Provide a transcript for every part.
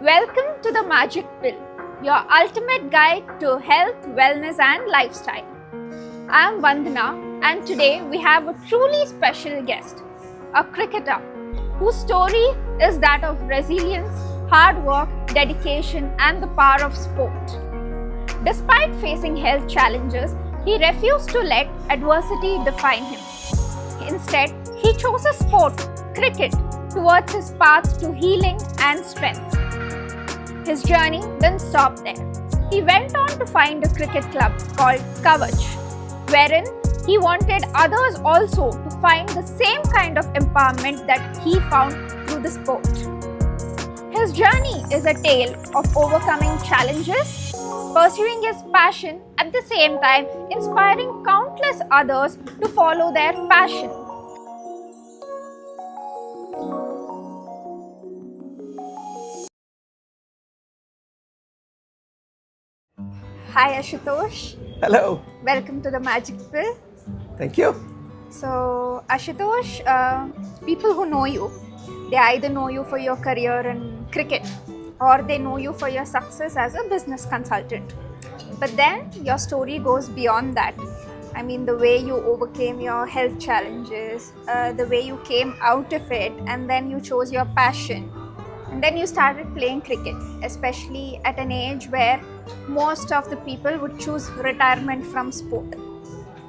Welcome to the Magic Pill, your ultimate guide to health, wellness, and lifestyle. I'm Vandana, and today we have a truly special guest, a cricketer whose story is that of resilience, hard work, dedication, and the power of sport. Despite facing health challenges, he refused to let adversity define him. Instead, he chose a sport, cricket, towards his path to healing and strength. His journey didn't stop there. He went on to find a cricket club called Kavach, wherein he wanted others also to find the same kind of empowerment that he found through the sport. His journey is a tale of overcoming challenges, pursuing his passion, at the same time inspiring countless others to follow their passion. Hi Ashutosh. Hello. Welcome to the Magic Pill. Thank you. So Ashutosh, people who know you, they either know you for your career in cricket or they know you for your success as a business consultant. But then your story goes beyond that. I mean, the way you overcame your health challenges, the way you came out of it, and then you chose your passion. And then you started playing cricket, especially at an age where most of the people would choose retirement from sport.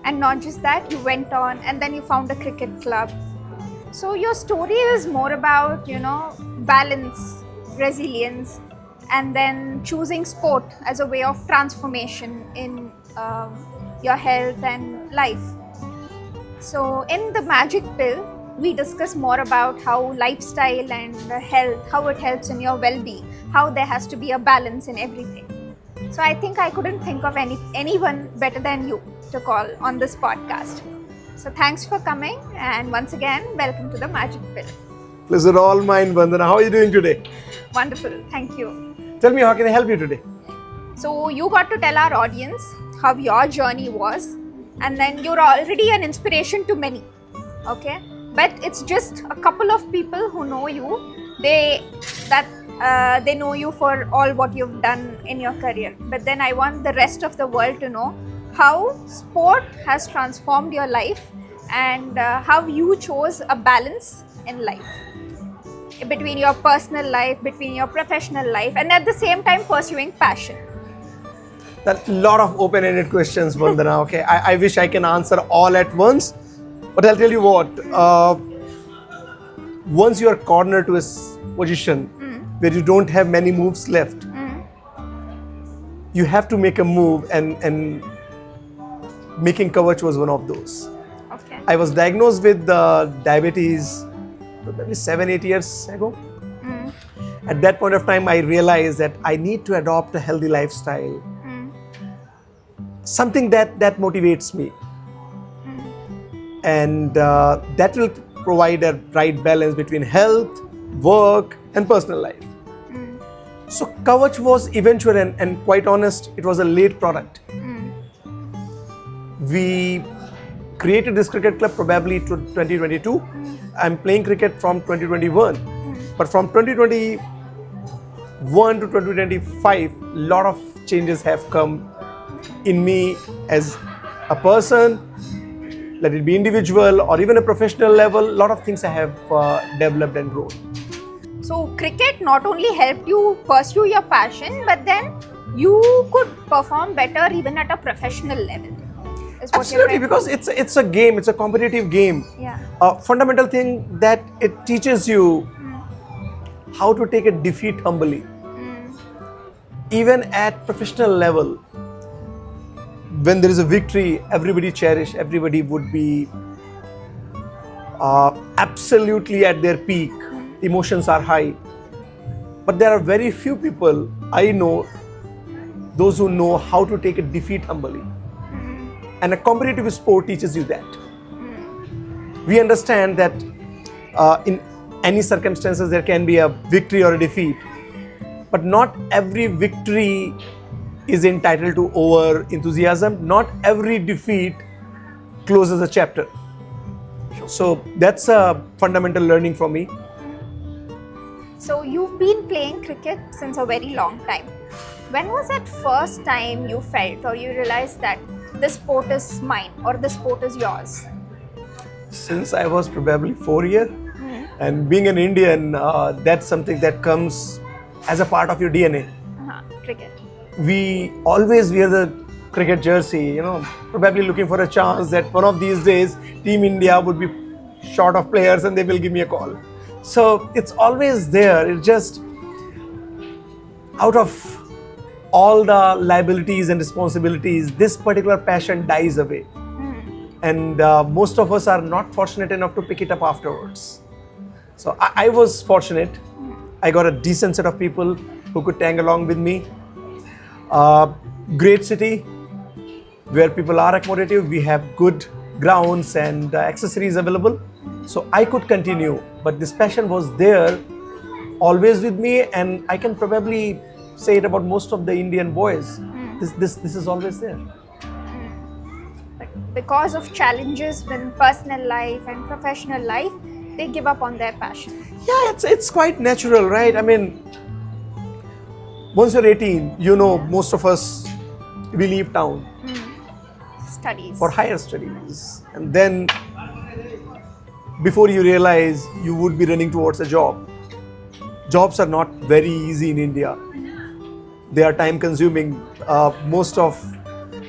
And not just that, you went on and then you found a cricket club. So your story is more about, balance, resilience, and then choosing sport as a way of transformation in your health and life. So in the Magic Pill, we discuss more about how lifestyle and health, how it helps in your well-being, how there has to be a balance in everything. So I think I couldn't think of anyone better than you to call on this podcast. So thanks for coming, and once again, welcome to the Magic Pill. Pleasure all mine, Vandana. How are you doing today? Wonderful, thank you. Tell me, how can I help you today? So you got to tell our audience how your journey was, and then you're already an inspiration to many, okay? But it's just a couple of people who know you. They know you for all what you've done in your career. But then I want the rest of the world to know how sport has transformed your life and how you chose a balance in life between your personal life, between your professional life, and at the same time pursuing passion. That's a lot of open-ended questions, Vandana. Okay, I wish I can answer all at once. But I'll tell you what, once you are cornered to a position where you don't have many moves left, you have to make a move, and making Kavach was one of those. Okay. I was diagnosed with diabetes probably 7-8 years ago. At that point of time, I realized that I need to adopt a healthy lifestyle, something that motivates me. And that will provide a right balance between health, work, and personal life. So Kavach was eventual, and quite honest, it was a late product. We created this cricket club probably to 2022. I'm playing cricket from 2021. But from 2021 to 2025, a lot of changes have come in me as a person, let it be individual or even a professional level. A lot of things I have developed and grown. So cricket not only helped you pursue your passion, but then you could perform better even at a professional level. Absolutely, because it's a game, it's a competitive game. Yeah. A fundamental thing that it teaches you how to take a defeat humbly. Even at professional level, when there is a victory, everybody cherish, everybody would be absolutely at their peak. Emotions are high. But there are very few people I know, those who know how to take a defeat humbly. And a competitive sport teaches you that. We understand that in any circumstances there can be a victory or a defeat. But not every victory is entitled to over enthusiasm. Not every defeat closes a chapter. So that's a fundamental learning for me. So you've been playing cricket since a very long time. When was that first time you felt or you realized that this sport is mine or this sport is yours? Since I was probably 4 years, and being an Indian, that's something that comes as a part of your DNA. Cricket. We always wear the cricket jersey, probably looking for a chance that one of these days Team India would be short of players and they will give me a call. So it's always there. It's just out of all the liabilities and responsibilities, this particular passion dies away. And most of us are not fortunate enough to pick it up afterwards. So I was fortunate. I got a decent set of people who could tag along with me. Great city where people are accommodative. We have good grounds and accessories available. So I could continue, but this passion was there always with me, and I can probably say it about most of the Indian boys. This is always there. But because of challenges in personal life and professional life, they give up on their passion. Yeah, it's quite natural, right? I mean, once you're 18, most of us, we leave town Studies. for higher studies, and then before you realize, you would be running towards a job. Jobs are not very easy in India. They are time consuming. Most of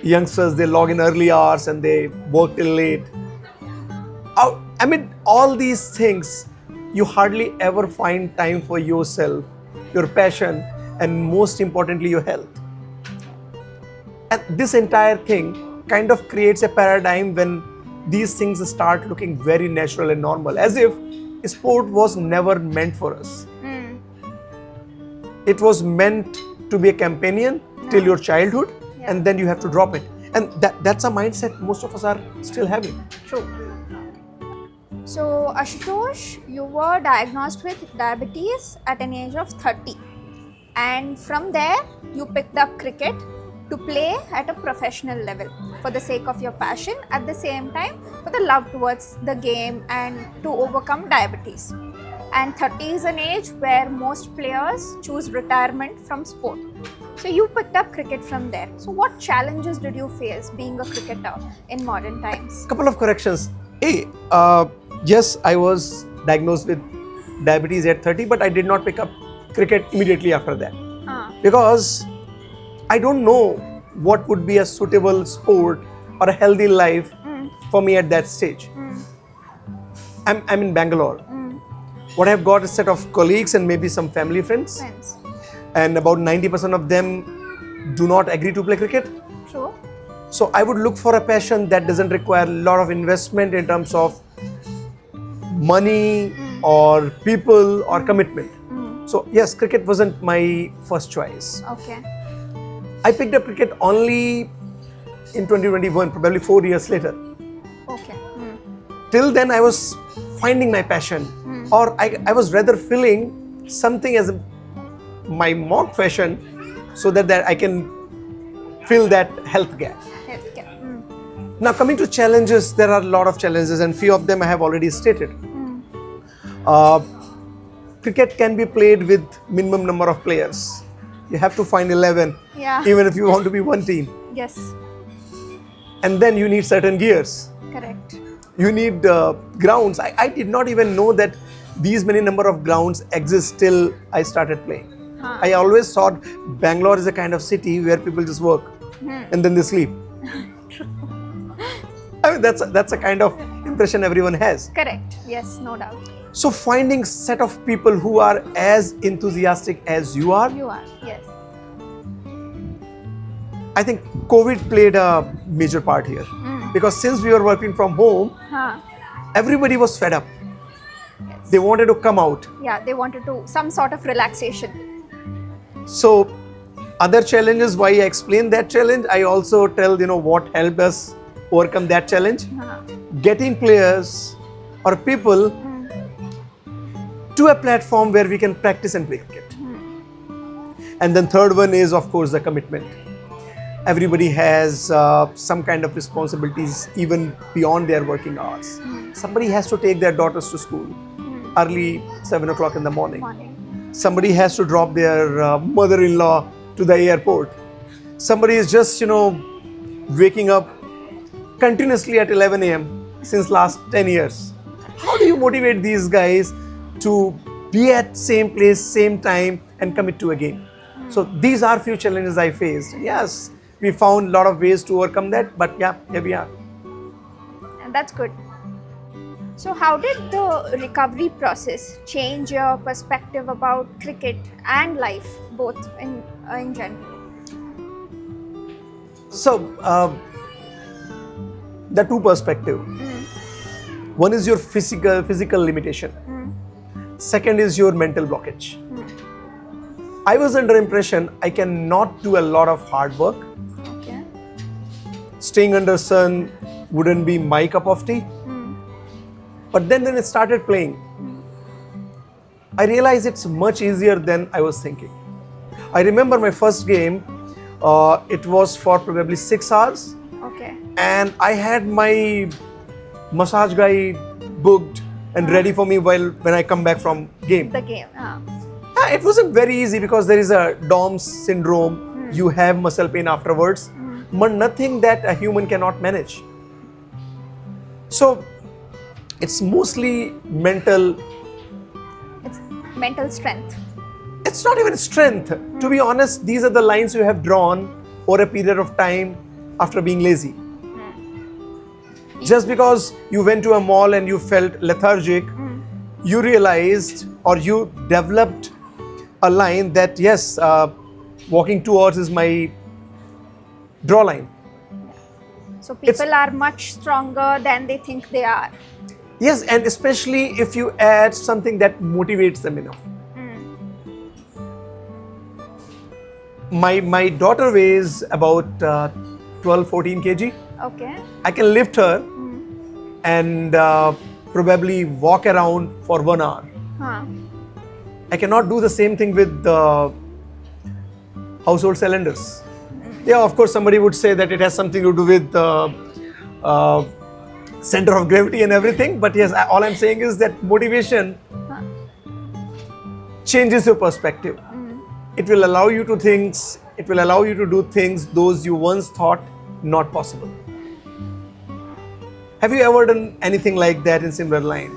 youngsters, they log in early hours and they work till late. I mean, all these things, you hardly ever find time for yourself, your passion, and most importantly, your health. And this entire thing kind of creates a paradigm when these things start looking very natural and normal, as if sport was never meant for us. It was meant to be a companion till your childhood, and then you have to drop it. And that's a mindset most of us are still having. True. So, Ashutosh, you were diagnosed with diabetes at an age of 30. And from there, you picked up cricket to play at a professional level for the sake of your passion, at the same time for the love towards the game and to overcome diabetes. And 30 is an age where most players choose retirement from sport. So you picked up cricket from there. So what challenges did you face being a cricketer in modern times? Couple of corrections. Yes, I was diagnosed with diabetes at 30, but I did not pick up cricket immediately after that. Because I don't know what would be a suitable sport or a healthy life for me at that stage. I'm in Bangalore. What I've got is a set of colleagues and maybe some family friends. And about 90% of them do not agree to play cricket. True. So I would look for a passion that doesn't require a lot of investment in terms of money or people or commitment. So yes, cricket wasn't my first choice. Okay. I picked up cricket only in 2021, probably 4 years later. Okay. Till then I was finding my passion, or I was rather filling something as my mock passion so that I can fill that health gap. Now coming to challenges, there are a lot of challenges and few of them I have already stated. Cricket can be played with minimum number of players. You have to find 11, even if you want to be one team. Yes. And then you need certain gears. Correct. You need grounds. I did not even know that these many number of grounds exist till I started playing. I always thought Bangalore is a kind of city where people just work and then they sleep. I mean, that's a kind of impression everyone has. Correct. Yes, no doubt. So finding set of people who are as enthusiastic as you are. You are, yes. I think COVID played a major part here. Because since we were working from home, everybody was fed up. Yes. They wanted to come out. Yeah, they wanted to some sort of relaxation. So other challenges, why I explain that challenge, I also tell what helped us overcome that challenge. Getting players or people to a platform where we can practice and play cricket. And then third one is of course the commitment. Everybody has some kind of responsibilities even beyond their working hours. Somebody has to take their daughters to school early 7 o'clock in the morning. Somebody has to drop their mother-in-law to the airport. Somebody is just, waking up continuously at 11 a.m. since last 10 years. How do you motivate these guys to be at same place, same time and commit to a game? So these are few challenges I faced. Yes, we found a lot of ways to overcome that, but yeah, here we are. And that's good. So how did the recovery process change your perspective about cricket and life, both in general? So, the two perspective. One is your physical limitation. Second is your mental blockage. I was under impression I cannot do a lot of hard work. Okay. Staying under sun wouldn't be my cup of tea. But then when I started playing, I realized it's much easier than I was thinking. I remember my first game, it was for probably 6 hours. Okay. And I had my massage guy booked and ready for me when I come back from game. The game. It wasn't very easy because there is a DOMS syndrome. You have muscle pain afterwards, but nothing that a human cannot manage. So it's mostly mental. It's mental strength. It's not even strength. To be honest, these are the lines you have drawn over a period of time after being lazy. Just because you went to a mall and you felt lethargic, you realized or you developed a line that yes, walking 2 hours is my draw line. So people are much stronger than they think they are. Yes, and especially if you add something that motivates them enough. My daughter weighs about 12-14 kg. Okay. I can lift her and probably walk around for 1 hour. I cannot do the same thing with household cylinders. Yeah, of course, somebody would say that it has something to do with center of gravity and everything. But yes, all I'm saying is that motivation changes your perspective. It will allow you to things. It will allow you to do things those you once thought not possible. Have you ever done anything like that in similar line?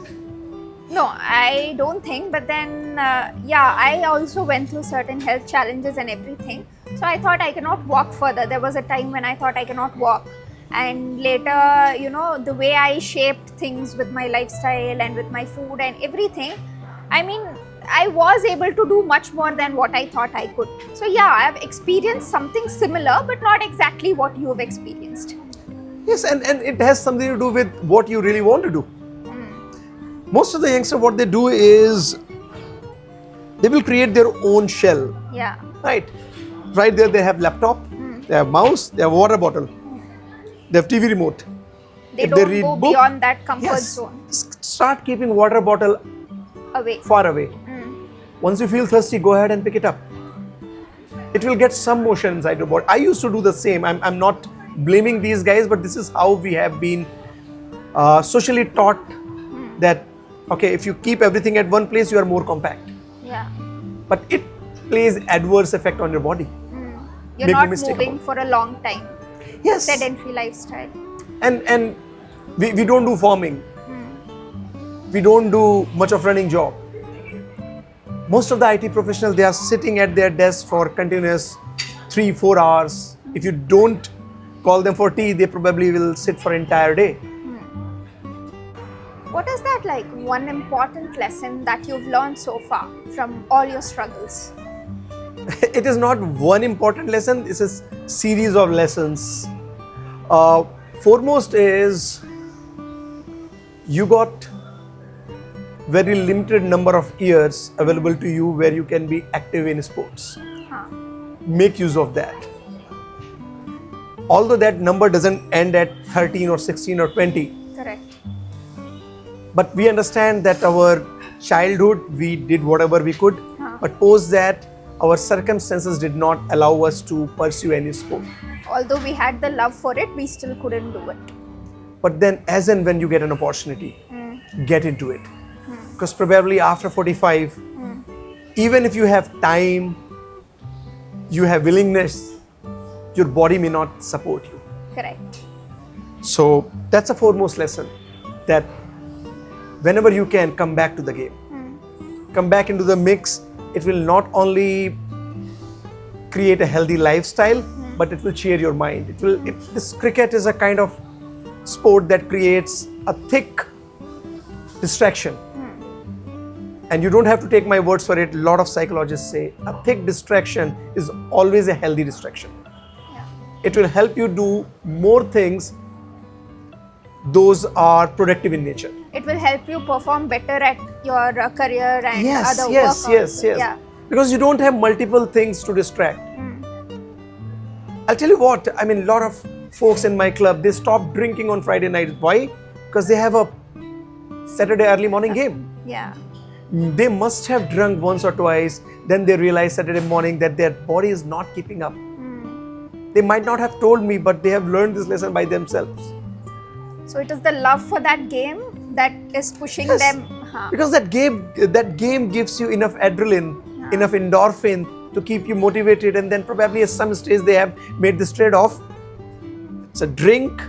No, I don't think. But then, I also went through certain health challenges and everything. So I thought I cannot walk further. There was a time when I thought I cannot walk. And later, the way I shaped things with my lifestyle and with my food and everything, I mean, I was able to do much more than what I thought I could. So yeah, I have experienced something similar, but not exactly what you have experienced. Yes, and it has something to do with what you really want to do. Most of the youngsters, what they do is they will create their own shell. Yeah. Right there they have laptop, they have mouse, they have water bottle, they have TV remote. They If don't read go book, beyond that comfort yes, zone. Start keeping water bottle Away. far away. Once you feel thirsty, go ahead and pick it up. It will get some motion inside your body. I used to do the same. I'm not blaming these guys, but this is how we have been socially taught that, okay, if you keep everything at one place, you are more compact. Yeah. But it plays adverse effect on your body. You're Make no not mistake moving about for a long time. Yes. Sedentary lifestyle. And we don't do farming. We don't do much of running job. Most of the IT professionals, they are sitting at their desk for continuous 3-4 hours. If you don't call them for tea, they probably will sit for entire day. What is that like one important lesson that you've learned so far from all your struggles? It is not one important lesson, this is series of lessons. Foremost is you got very limited number of years available to you where you can be active in sports. Make use of that. Although that number doesn't end at 13 or 16 or 20. Correct. But we understand that our childhood, we did whatever we could. But post that, our circumstances did not allow us to pursue any sport. Although we had the love for it, we still couldn't do it. But then as and when you get an opportunity, get into it. Because probably after 45, even if you have time, you have willingness, your body may not support you. Correct. So that's a foremost lesson, that whenever you can, come back to the game. Come back into the mix. It will not only create a healthy lifestyle, but it will cheer your mind. This cricket is a kind of sport that creates a thick distraction. And you don't have to take my words for it. A lot of psychologists say a thick distraction is always a healthy distraction. Yeah. It will help you do more things. Those are productive in nature. It will help you perform better at your career and other work. Yes. Yeah. Because you don't have multiple things to distract. I'll tell you what, I mean, a lot of folks in my club, they stop drinking on Friday night. Why? Because they have a Saturday early morning game. Yeah. They must have drunk once or twice, then they realize Saturday morning that their body is not keeping up. They might not have told me, but they have learned this lesson by themselves. So it is the love for that game that is pushing Yes. them. Because that game gives you enough adrenaline, enough endorphin to keep you motivated, and then probably at some stage they have made this trade-off. It's a drink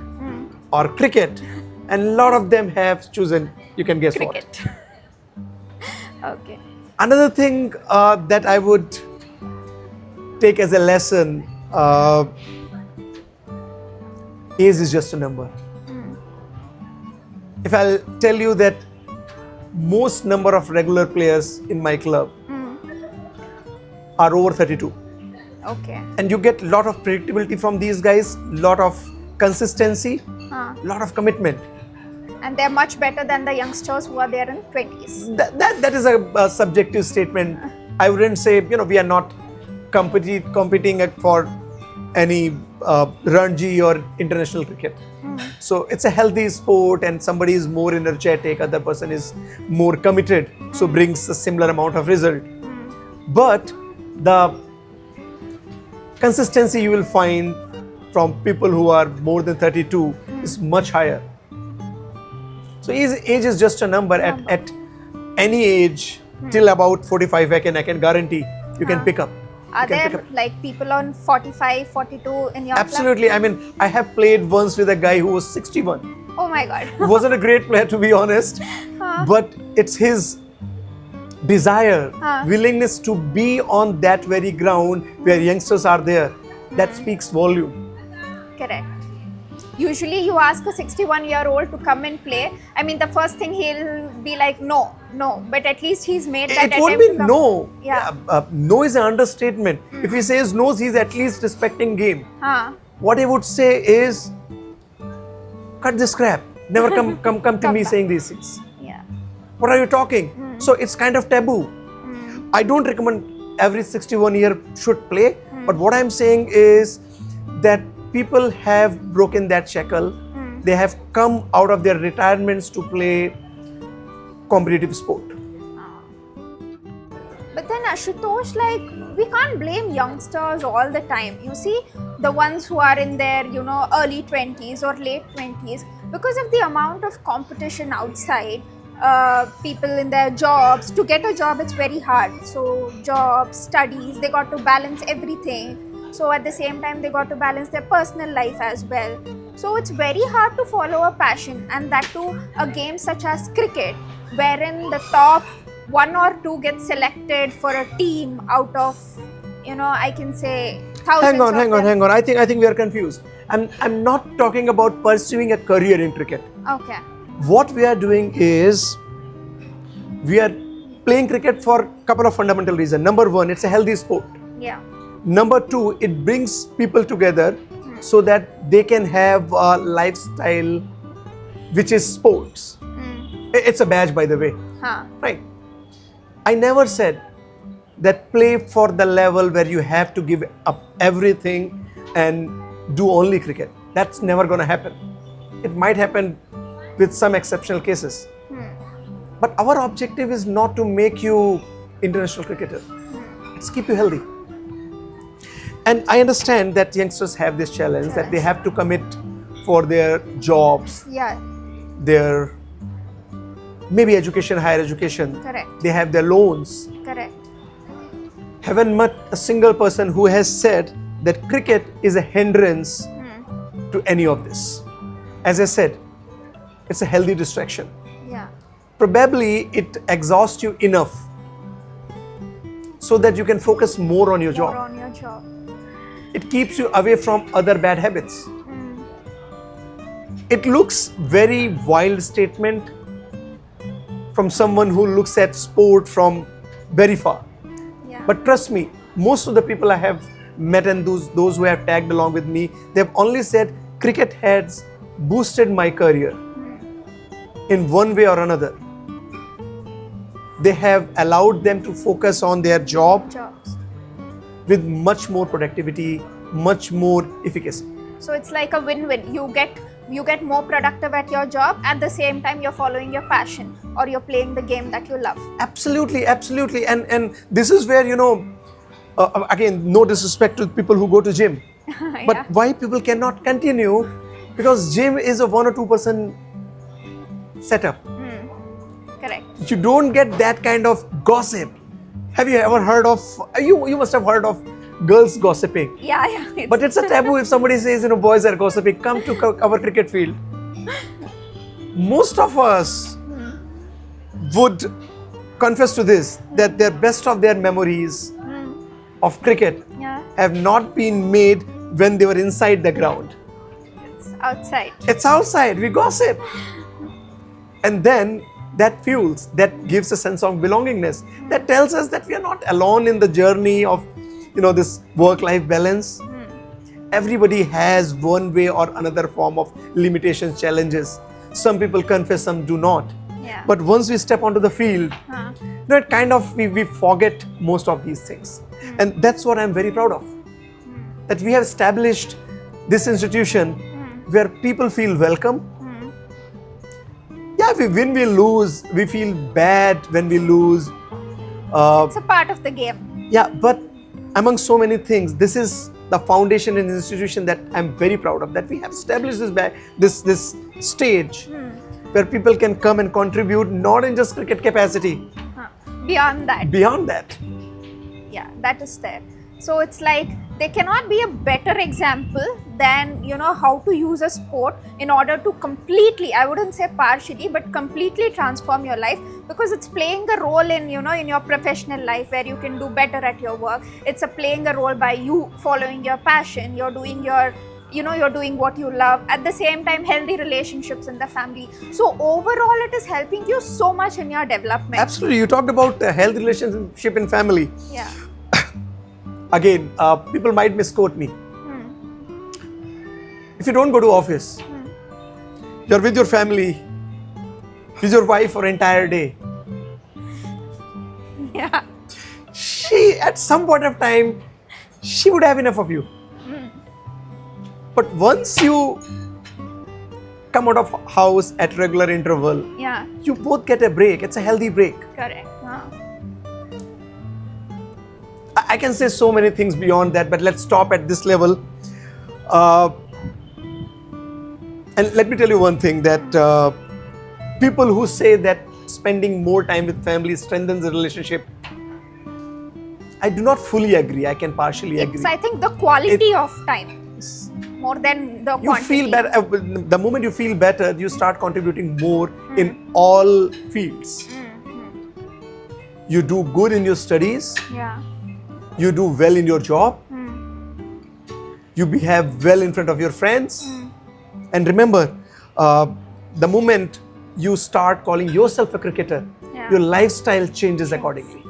or cricket, and a lot of them have chosen, you can guess Cricket. what. Okay. Another thing that I would take as a lesson, age is just a number. If I'll tell you that most number of regular players in my club are over 32. Okay. And you get a lot of predictability from these guys, lot of consistency, lot of commitment. And they're much better than the youngsters who are there in 20s. That is a subjective statement. I wouldn't say, we are not competing for any Ranji or international cricket. So it's a healthy sport, and somebody is more energetic, other person is more committed, so brings a similar amount of result. But the consistency you will find from people who are more than 32 is much higher. So age is just a number. At any age till about 45, I can guarantee you can pick up. Are there like people on 45, 42 in your Absolutely. I mean, I have played once with a guy who was 61. club? Oh my God. He wasn't a great player, to be honest, but it's his desire, willingness to be on that very ground where youngsters are there, that speaks volume. Correct. Usually you ask a 61-year-old to come and play. I mean, the first thing he'll be like, no. But at least he's made that It won't attempt be to come. no. Yeah. No is an understatement. If he says no, he's at least respecting game. What he would say is, cut this crap. Never come to me back. saying these things. Yeah. What are you talking? So it's kind of taboo. I don't recommend every 61-year should play, but what I'm saying is that people have broken that shackle. They have come out of their retirements to play competitive sport. But then Ashutosh, like, we can't blame youngsters all the time. You see, the ones who are in their, early 20s or late 20s, because of the amount of competition outside, people in their jobs, to get a job, it's very hard. So jobs, studies, they got to balance everything. So at the same time, they got to balance their personal life as well. So it's very hard to follow a passion, and that too a game such as cricket, wherein the top 1 or 2 get selected for a team out of, I can say thousands. Hang on. I think we are confused. I'm not talking about pursuing a career in cricket. Okay. What we are doing is we are playing cricket for a couple of fundamental reasons. Number one, it's a healthy sport. Yeah. Number two, it brings people together so that they can have a lifestyle which is sports. It's a badge, by the way. Right. I never said that play for the level where you have to give up everything and do only cricket. That's never going to happen. It might happen with some exceptional cases. But our objective is not to make you international cricketer. It's keep you healthy. And I understand that youngsters have this challenge that they have to commit for their jobs, Yeah. their maybe education, higher education. Correct. They have their loans. Correct. haven't met a single person who has said that cricket is a hindrance to any of this. As I said, it's a healthy distraction. Yeah. Probably it exhausts you enough so that you can focus more on your More job. on your job. It keeps you away from other bad habits. It looks very wild statement from someone who looks at sport from very far. Yeah. But trust me, most of the people I have met and those who have tagged along with me, they've only said cricket has boosted my career in one way or another. They have allowed them to focus on their job jobs. with much more productivity, much more efficacy. So it's like a win-win. You get more productive at your job, at the same time you're following your passion or you're playing the game that you love. Absolutely, absolutely. And this is where, again, no disrespect to people who go to gym, but Yeah. why people cannot continue, because gym is a 1 or 2% setup. Correct. You don't get that kind of gossip. Have you ever heard of, you must have heard of girls gossiping. Yeah. But it's a taboo if somebody says, boys are gossiping, come to our cricket field. Most of us would confess to this, that their best of their memories of cricket Yeah. have not been made when they were inside the ground. It's outside. It's outside, we gossip. And then that fuels, that gives a sense of belongingness. That tells us that we are not alone in the journey of, this work-life balance. Everybody has one way or another form of limitations, challenges. Some people confess, some do not. Yeah. But once we step onto the field, it kind of, we forget most of these things. And that's what I'm very proud of. That we have established this institution where people feel welcome. Yeah, we win, we lose. We feel bad when we lose. It's a part of the game. Yeah, but among so many things, this is the foundation and institution that I'm very proud of. That we have established this stage where people can come and contribute, not in just cricket capacity. Beyond that. Beyond that. Yeah, that is there. So it's like there cannot be a better example than how to use a sport in order to completely, I wouldn't say partially, but completely transform your life, because it's playing a role in in your professional life where you can do better at your work. It's playing a role by you following your passion. You're doing you're doing what you love. At the same time, healthy relationships in the family. So overall, it is helping you so much in your development. Absolutely. You talked about health relationship in family. Yeah. Again, people might misquote me. If you don't go to office, you're with your family, with your wife for entire day. Yeah. She, at some point of time, she would have enough of you. But once you come out of house at regular interval, Yeah. you both get a break. It's a healthy break. Correct. I can say so many things beyond that, but let's stop at this level. And let me tell you one thing, that people who say that spending more time with family strengthens the relationship, I do not fully agree. I can partially agree. It's, I think, the quality of time more than the You quantity. feel better. The moment you feel better, you start contributing more in all fields. You do good in your studies. Yeah. You do well in your job. You behave well in front of your friends. And remember, the moment you start calling yourself a cricketer, Yeah. your lifestyle changes accordingly.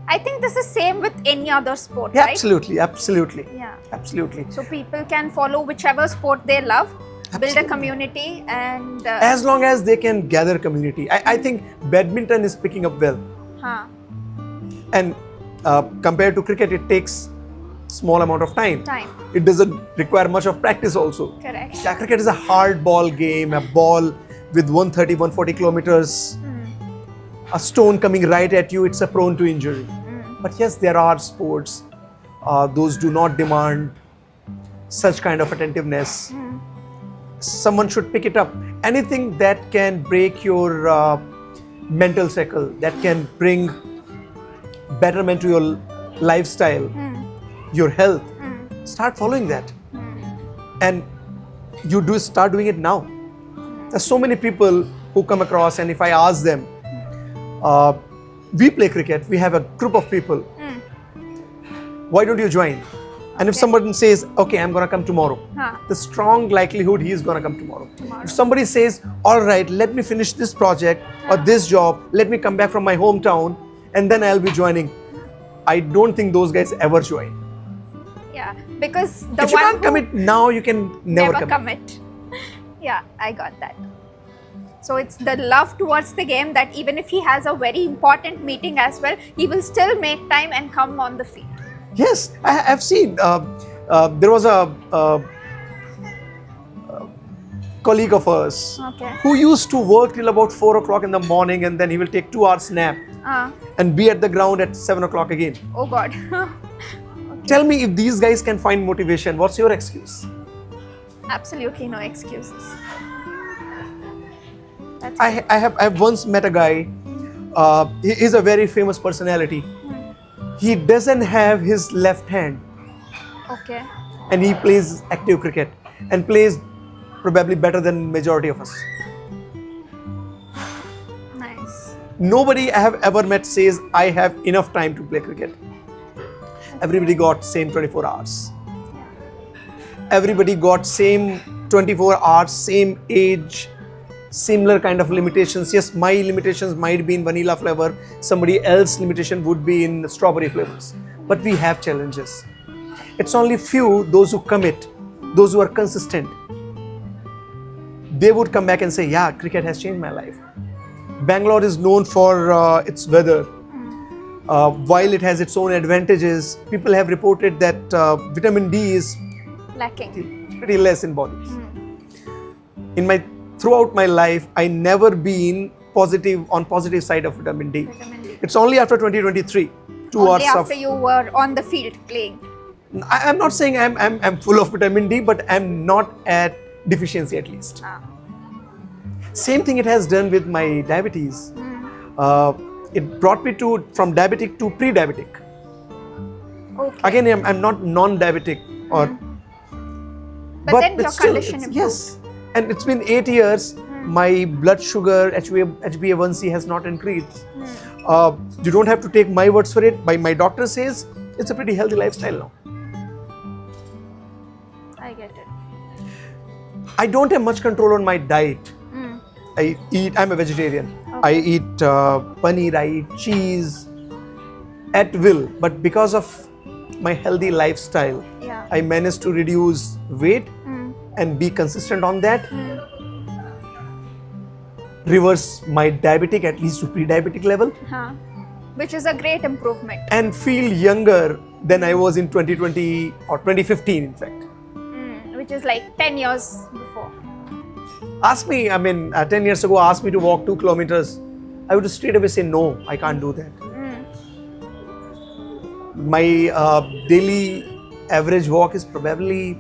I think this is same with any other sport, Yeah, right? absolutely, absolutely. Yeah. Absolutely. So people can follow whichever sport they love, build a Absolutely. community, and As long as they can gather community. I think badminton is picking up well. And compared to cricket, it takes small amount of time. It doesn't require much of practice also. Correct. Yeah, cricket is a hard ball game, a ball with 130, 140 kilometers, a stone coming right at you, it's a prone to injury. But yes, there are sports, those do not demand such kind of attentiveness. Someone should pick it up. Anything that can break your mental cycle, that can bring betterment to your lifestyle, your health, start following that. And you do start doing it now. There's so many people who come across, and if I ask them, we play cricket, we have a group of people, why don't you join? And if someone says, okay, I'm gonna come tomorrow, the strong likelihood he is gonna come tomorrow. If somebody says, all right, let me finish this project or this job, let me come back from my hometown, and then I'll be joining, I don't think those guys ever join. Yeah, because the If you one can't who commit now, you can never commit. Yeah, I got that. So it's the love towards the game that even if he has a very important meeting as well, he will still make time and come on the field. Yes, I've seen. There was a colleague of ours who used to work till about 4 o'clock in the morning, and then he will take 2 hours nap and be at the ground at 7 o'clock again. Oh God. Tell me, if these guys can find motivation, what's your excuse? Absolutely no excuses. I have once met a guy. He is a very famous personality. He doesn't have his left hand. Okay. And he plays active cricket and plays probably better than majority of us. Nice. Nobody I have ever met says I have enough time to play cricket. Everybody got same 24 hours. Everybody got same 24 hours, same age, similar kind of limitations. Yes, my limitations might be in vanilla flavor. Somebody else's limitation would be in strawberry flavors. But we have challenges. It's only few, those who commit, those who are consistent. They would come back and say, yeah, cricket has changed my life. Bangalore is known for its weather. While it has its own advantages, people have reported that vitamin D is lacking, pretty less in bodies. Throughout my life, I never been positive side of vitamin D. It's only after 2023, 2 only hours after you were on the field playing. I'm not saying I'm full of vitamin D, but I'm not at deficiency at least. Same thing it has done with my diabetes. It brought me from diabetic to pre-diabetic. Okay. Again, I'm not non-diabetic but then your still, condition improved. Yes, and it's been 8 years. My blood sugar, HbA1c has not increased. You don't have to take my words for it. My doctor says it's a pretty healthy lifestyle now. I get it. I don't have much control on my diet. I'm a vegetarian. Okay. I eat paneer, I eat cheese at will. But because of my healthy lifestyle, I managed to reduce weight and be consistent on that. Reverse my diabetic at least to pre-diabetic level. Which is a great improvement. And feel younger than I was in 2020 or 2015 in fact. Which is like 10 years before. Ask me, 10 years ago, ask me to walk 2 kilometers. I would straight away say, no, I can't do that. My daily average walk is probably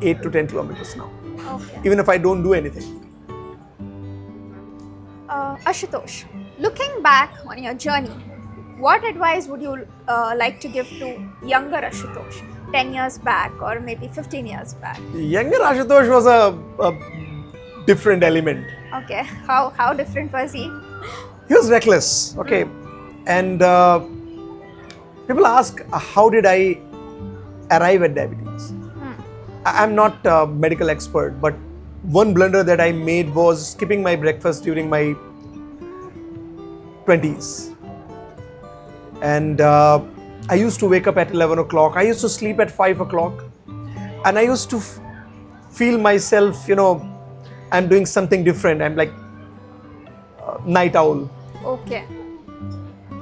8 to 10 kilometers now. Okay. Even if I don't do anything. Ashutosh, looking back on your journey, what advice would you like to give to younger Ashutosh, 10 years back or maybe 15 years back? Younger Ashutosh was a different element. Okay, how different was he? He was reckless, okay. And people ask, how did I arrive at diabetes? I'm not a medical expert, but one blunder that I made was skipping my breakfast during my 20s. And I used to wake up at 11 o'clock. I used to sleep at 5 o'clock. And I used to feel myself, I'm doing something different. I'm like night owl. Okay.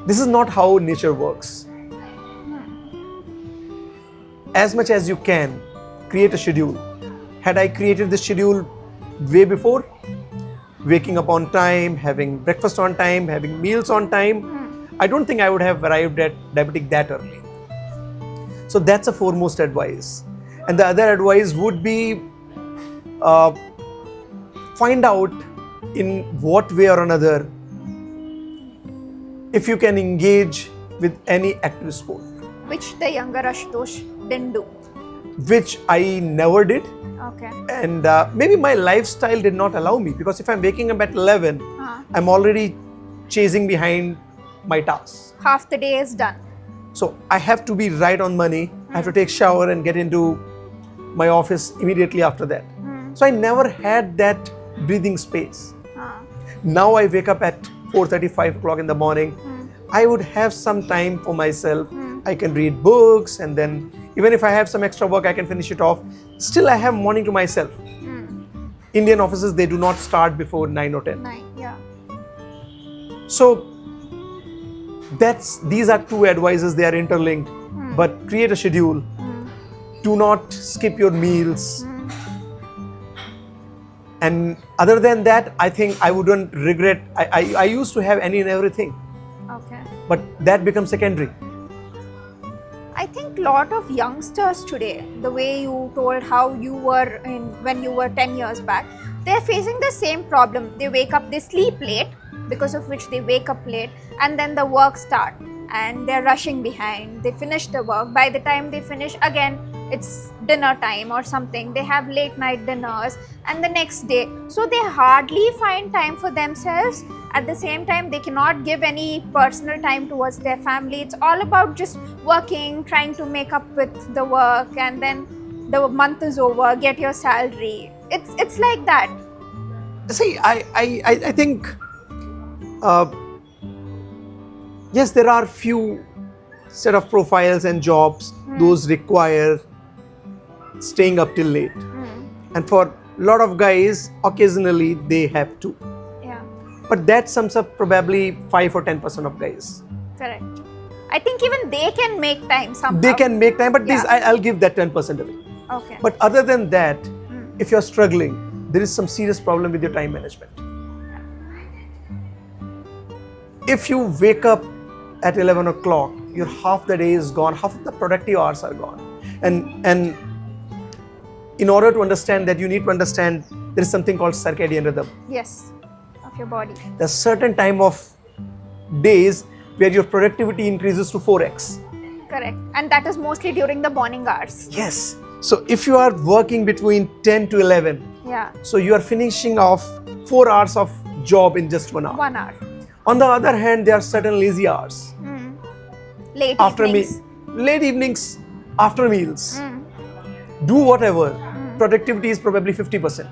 This is not how nature works. As much as you can, create a schedule. Had I created this schedule way before, waking up on time, having breakfast on time, having meals on time, I don't think I would have arrived at diabetic that early. So that's a foremost advice. And the other advice would be find out in what way or another if you can engage with any active sport. which the younger Ashutosh didn't do? which I never did. Okay. And maybe my lifestyle did not allow me, because if I'm waking up at 11, I'm already chasing behind my tasks. Half the day is done. So I have to be right on money. I have to take shower and get into my office immediately after that. So I never had that breathing space. Now I wake up at 4:30, 5 o'clock in the morning. I would have some time for myself. I can read books, and then even if I have some extra work, I can finish it off. Still, I have morning to myself. Indian offices, they do not start before 9 or 10. 9, yeah. So these are two advices, they are interlinked. But create a schedule. Do not skip your meals. And other than that, I think I wouldn't regret. I used to have any and everything. Okay. But that becomes secondary. I think a lot of youngsters today, the way you told how you were when you were 10 years back, they're facing the same problem. They wake up, they sleep late, because of which they wake up late, and then the work start and they're rushing behind. They finish the work. By the time they finish, again, it's dinner time or something. They have late night dinners, and the next day. So they hardly find time for themselves. At the same time, they cannot give any personal time towards their family. It's all about just working, trying to make up with the work, and then the month is over, get your salary. It's like that. See, I think, yes, there are few set of profiles and jobs, those require staying up till late. And for a lot of guys, occasionally they have to. Yeah, But that sums up probably 5 or 10% of guys. correct. I think even they can make time somehow. They can make time, but Yeah. I'll give that 10% away. Okay. But other than that, if you're struggling, there is some serious problem with your time management. If you wake up at 11 o'clock, your half the day is gone, half of the productive hours are gone. And in order to understand that, you need to understand there is something called circadian rhythm. Yes, of your body. There's certain time of days where your productivity increases to 4x. Correct. And that is mostly during the morning hours. Yes. So if you are working between 10 to 11, Yeah, so you are finishing off 4 hours of job in just 1 hour. 1 hour. On the other hand, there are certain lazy hours. Late After evenings. late evenings, after meals. Do whatever. Productivity is probably 50%.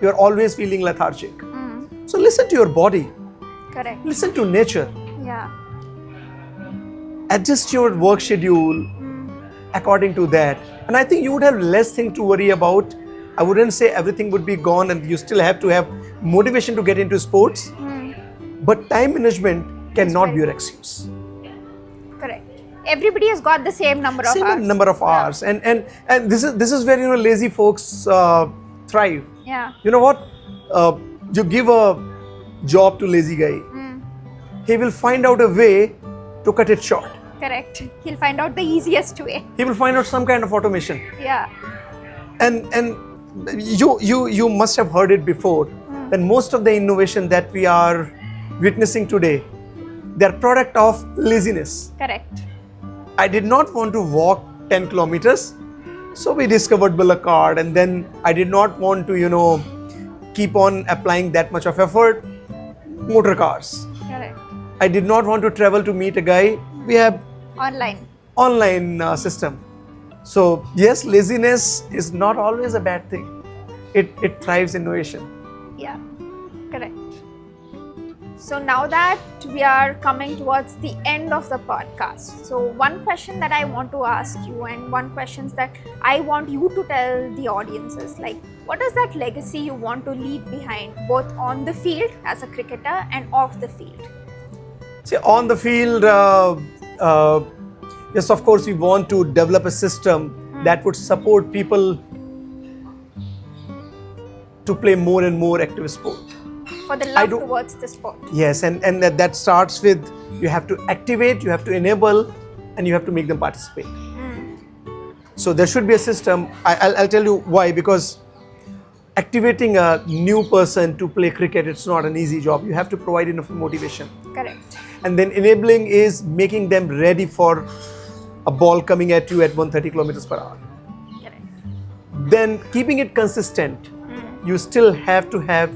You are always feeling lethargic. So listen to your body. Correct. Listen to nature. Yeah. Adjust your work schedule according to that. And I think you would have less thing to worry about. I wouldn't say everything would be gone and you still have to have motivation to get into sports. But time management cannot be your excuse. Correct. Everybody has got the same number of Same hours. number of hours. And this is where lazy folks thrive. Yeah. You know what? You give a job to lazy guy, he will find out a way to cut it short. Correct. He'll find out the easiest way. He will find out some kind of automation. Yeah. And you must have heard it before that most of the innovation that we are witnessing today, they're product of laziness. Correct. I did not want to walk 10 kilometers, so we discovered Bullock cart, and then I did not want to keep on applying that much of effort, motor cars. Correct. I did not want to travel to meet a guy, we have online system. So yes, laziness is not always a bad thing. It thrives innovation. Yeah. Correct. So now that we are coming towards the end of the podcast, so one question that I want to ask you, and one question that I want you to tell the audience is, like, what is that legacy you want to leave behind, both on the field as a cricketer and off the field? See, on the field, yes, of course, we want to develop a system that would support people to play more and more active sport. For the love towards the sport. Yes, and that starts with, you have to activate, you have to enable, and you have to make them participate. So there should be a system. I'll tell you why. Because activating a new person to play cricket, it's not an easy job. You have to provide enough motivation. Correct. And then enabling is making them ready for a ball coming at you at 130 kilometers per hour. Correct. Then keeping it consistent, you still have to have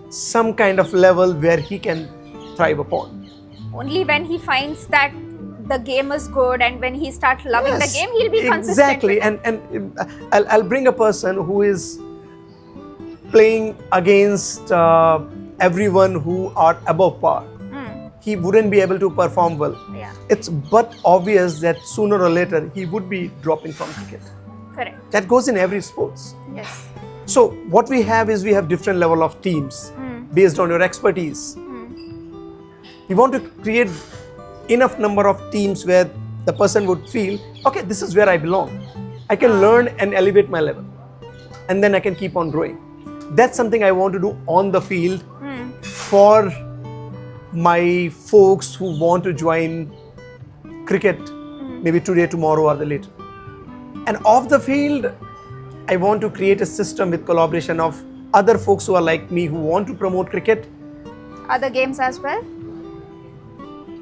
some kind of level where he can thrive upon. Only when he finds that the game is good and when he starts loving the Yes, game, he'll be consistent. exactly. with it. And I'll bring a person who is playing against everyone who are above par. He wouldn't be able to perform well. Yeah, It's but obvious that sooner or later he would be dropping from cricket. correct. That goes in every sports. Yes. So what we have is we have different level of teams based on your expertise. We want to create enough number of teams where the person would feel, okay, this is where I belong. I can learn and elevate my level, and then I can keep on growing. That's something I want to do on the field for my folks who want to join cricket, maybe today, tomorrow, or the later. And off the field, I want to create a system with collaboration of other folks who are like me who want to promote cricket. Other games as well?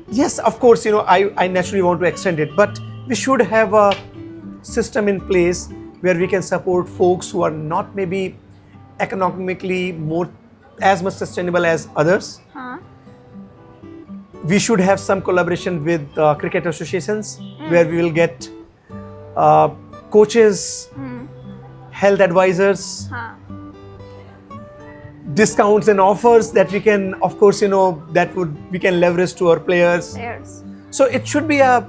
Yes, of course, I naturally want to extend it, but we should have a system in place where we can support folks who are not maybe economically as much sustainable as others. We should have some collaboration with cricket associations where we will get coaches, health advisors, discounts and offers that we can, of course, we can leverage to our players. Yes. So it should be a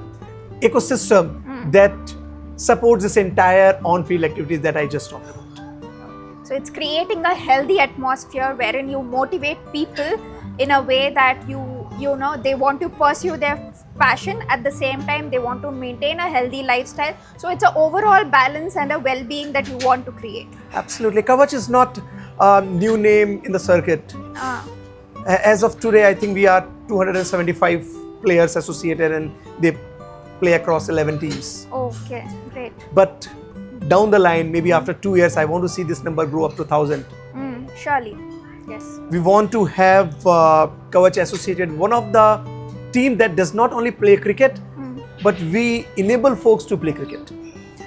ecosystem that supports this entire on-field activities that I just talked about. So it's creating a healthy atmosphere wherein you motivate people in a way that they want to pursue their passion. At the same time, they want to maintain a healthy lifestyle. So it's an overall balance and a well-being that you want to create. Absolutely. Kavach is not a new name in the circuit. As of today, I think we are 275 players associated and they play across 11 teams. Okay, great. But down the line, maybe after 2 years, I want to see this number grow up to 1,000. Surely, yes. We want to have Kavach associated one of the team that does not only play cricket, but we enable folks to play cricket.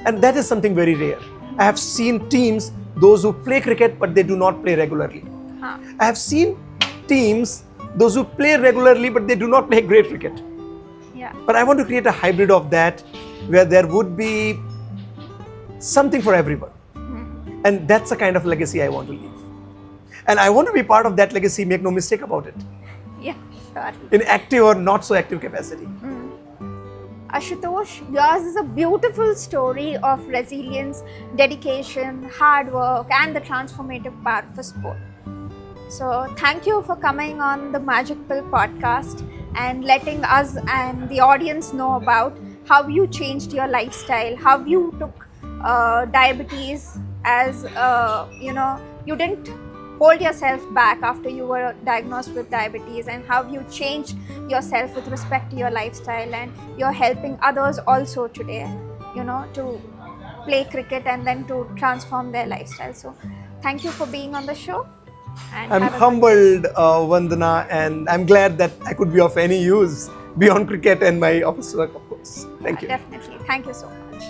And that is something very rare. I have seen teams, those who play cricket, but they do not play regularly. I have seen teams, those who play regularly, but they do not play great cricket. Yeah. But I want to create a hybrid of that where there would be something for everyone. And that's the kind of legacy I want to leave. And I want to be part of that legacy, make no mistake about it, Yeah, sure. in active or not so active capacity. Ashutosh, yours is a beautiful story of resilience, dedication, hard work, and the transformative power of a sport. So, thank you for coming on the Magic Pill podcast and letting us and the audience know about how you changed your lifestyle, how you took diabetes as you didn't hold yourself back after you were diagnosed with diabetes, and how you changed yourself with respect to your lifestyle, and you're helping others also today, to play cricket and then to transform their lifestyle. So thank you for being on the show. And I'm humbled, Vandana, and I'm glad that I could be of any use beyond cricket and my office work, of course. Thank you. Definitely. Thank you so much.